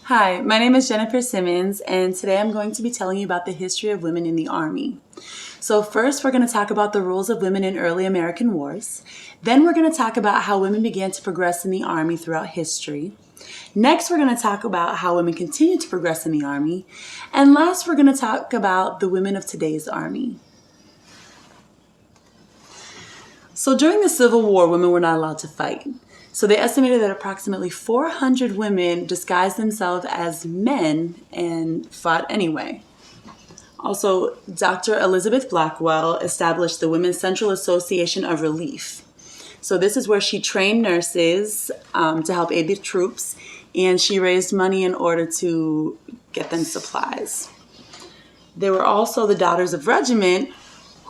Hi, my name is Jennifer Simmons, and today I'm going to be telling you about the history of women in the Army. So first, we're going to talk about the roles of women in early American wars. Then we're going to talk about how women began to progress in the Army throughout history. Next, we're going to talk about how women continue to progress in the Army. And last, we're going to talk about the women of today's Army. So during the Civil War, women were not allowed to fight. So they estimated that approximately 400 women disguised themselves as men and fought anyway. Also, Dr. Elizabeth Blackwell established the Women's Central Association of Relief. So this is where she trained nurses to help aid the troops, and she raised money in order to get them supplies. There were also the Daughters of Regiment,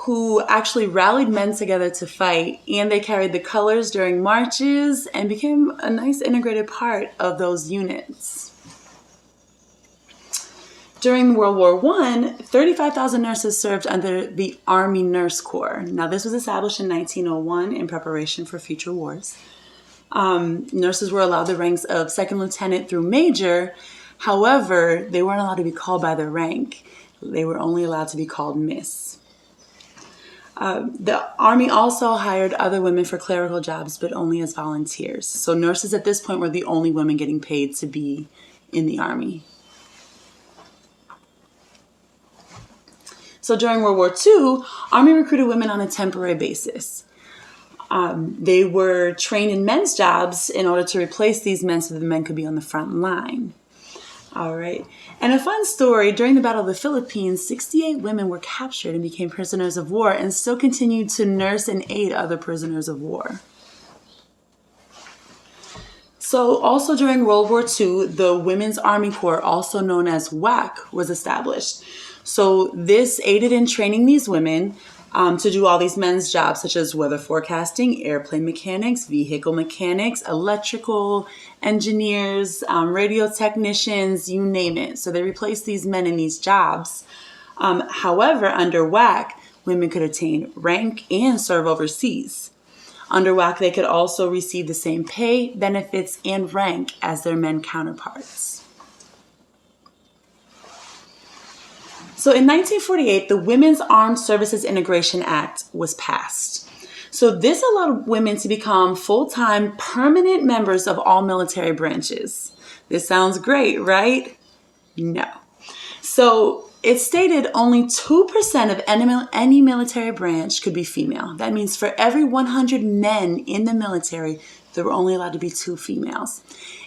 who actually rallied men together to fight, and they carried the colors during marches and became a nice integrated part of those units. During World War I, 35,000 nurses served under the Army Nurse Corps. Now, this was established in 1901 in preparation for future wars. Nurses were allowed the ranks of second lieutenant through major. However, they weren't allowed to be called by their rank. They were only allowed to be called Miss. The Army also hired other women for clerical jobs, but only as volunteers. So nurses at this point were the only women getting paid to be in the Army. So during World War II, Army recruited women on a temporary basis. They were trained in men's jobs in order to replace these men so that the men could be on the front line. All right. And a fun story, during the Battle of the Philippines, 68 women were captured and became prisoners of war and still continued to nurse and aid other prisoners of war. So also during World War II, the Women's Army Corps, also known as WAC, was established. So this aided in training these women to do all these men's jobs, such as weather forecasting, airplane mechanics, vehicle mechanics, electrical engineers, radio technicians, you name it. So they replaced these men in these jobs. However, under WAC, women could attain rank and serve overseas. Under WAC, they could also receive the same pay, benefits, and rank as their men counterparts. So in 1948, the Women's Armed Services Integration Act was passed. So this allowed women to become full-time permanent members of all military branches. This sounds great, right? No. So it stated only 2% of any military branch could be female. That means for every 100 men in the military, there were only allowed to be 2 females.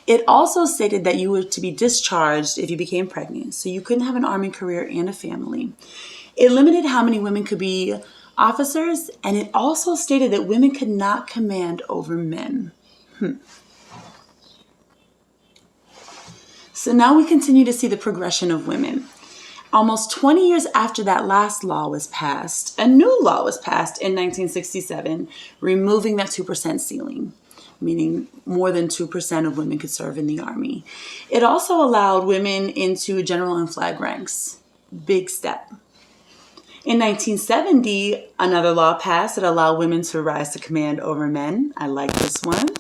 It also stated that you were to be discharged if you became pregnant, so you couldn't have an Army career and a family. It limited how many women could be officers, and it also stated that women could not command over men. So now we continue to see the progression of women. Almost 20 years after that last law was passed, a new law was passed in 1967, removing that 2% ceiling, meaning more than 2% of women could serve in the Army. It also allowed women into general and flag ranks. Big step. In 1970, another law passed that allowed women to rise to command over men. I like this one.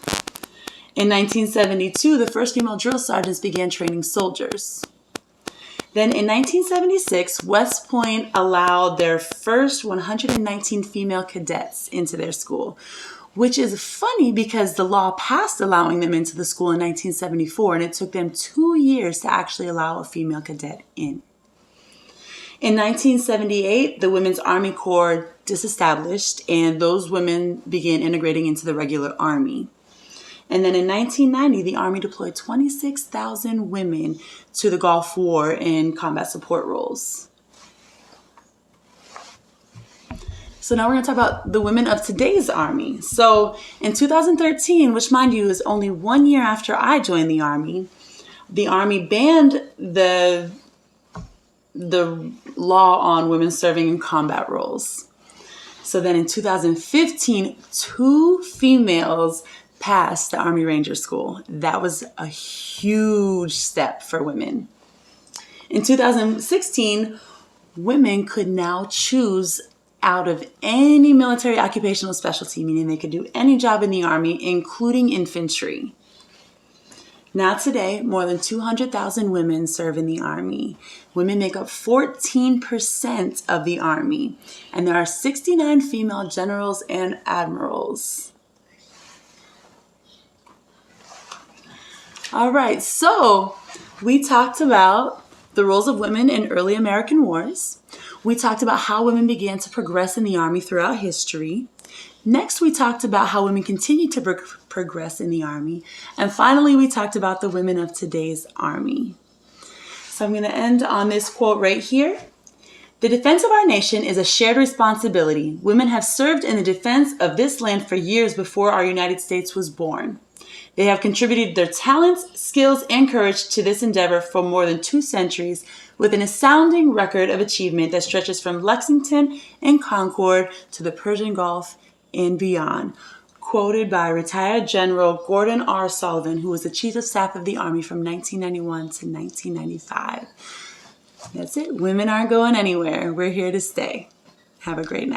In 1972, the first female drill sergeants began training soldiers. Then in 1976, West Point allowed their first 119 female cadets into their school, which is funny because the law passed allowing them into the school in 1974, and it took them 2 years to actually allow a female cadet in. In 1978, the Women's Army Corps disestablished, and those women began integrating into the regular Army. And then in 1990, the Army deployed 26,000 women to the Gulf War in combat support roles. So now we're going to talk about the women of today's Army. So in 2013, which mind you is only 1 year after I joined the Army banned the law on women serving in combat roles. So then in 2015, 2 females passed the Army Ranger School. That was a huge step for women. In 2016, women could now choose out of any military occupational specialty, meaning they could do any job in the Army, including infantry. Now today, more than 200,000 women serve in the Army. Women make up 14% of the Army, and there are 69 female generals and admirals. All right, so we talked about the roles of women in early American wars. We talked about how women began to progress in the Army throughout history. Next, we talked about how women continue to progress in the Army. And finally, we talked about the women of today's Army. So I'm going to end on this quote right here. The defense of our nation is a shared responsibility. Women have served in the defense of this land for years before our United States was born. They have contributed their talents, skills, and courage to this endeavor for more than 2 centuries, with an astounding record of achievement that stretches from Lexington and Concord to the Persian Gulf and beyond. Quoted by retired General Gordon R. Sullivan, who was the Chief of Staff of the Army from 1991 to 1995. That's it. Women aren't going anywhere. We're here to stay. Have a great night.